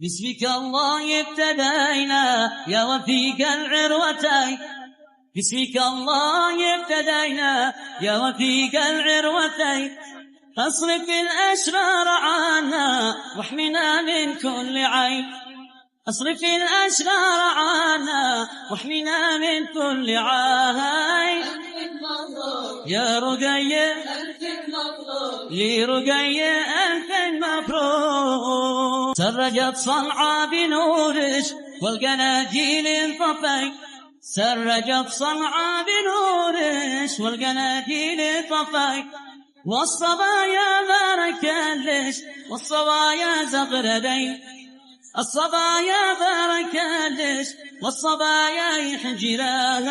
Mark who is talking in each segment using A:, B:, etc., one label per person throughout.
A: باسمك الله ابتدينا يا وفيق العروتين، باسمك الله ابتدينا يا وفيق العروتين، فاصرف الأشرار عنا واحمنا من كل عين، اصرف الأشرار عنا واحمنا من كل عين. يا رقية لي رقية ألف مبروك، سرجت صنعاء بنورش والقناديل انطفي، سرجت صنعاء بنورش والقناديل انطفي، والصبايا بارك لش والصبايا زغردين، الصبايا بارك لش والصبايا يحجرين.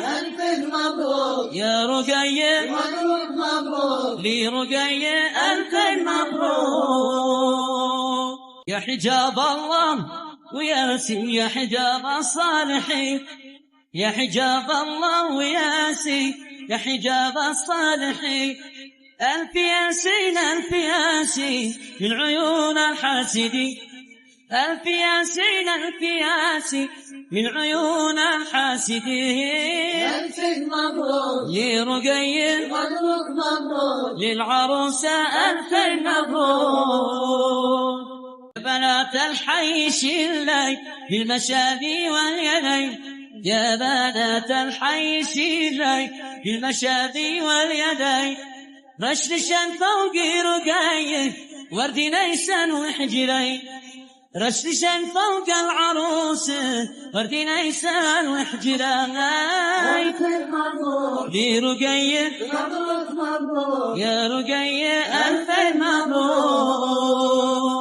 B: ألف مبروك
A: يا رقية
B: مبروك مبروك
A: لي رقية ألف مبروك. يا حجاب الله وياسي يا حجاب الصالحين، يا حجاب الله وياسي يا حجاب الصالحين، ألف ياسين ألف ياسين من عيون الحاسدين، ألف ياسين ألف ياسين من عيون الحاسدين.
B: ألف مبروك
A: لي رقية
B: مبروك مبروك
A: للعروسة ألف مبروك. بنات الحي شلي بالمشابي واليدين، يا بنات الحي شلي بالمشابي واليدين، رشرشا فوق رقاية ورد نيسان وحجرين، رشرشا فوق العروسة ورد نيسان وحجرين.
B: ألف مبروك
A: لي رقية
B: مبروك مبروك
A: يا رقية ألف مبروك.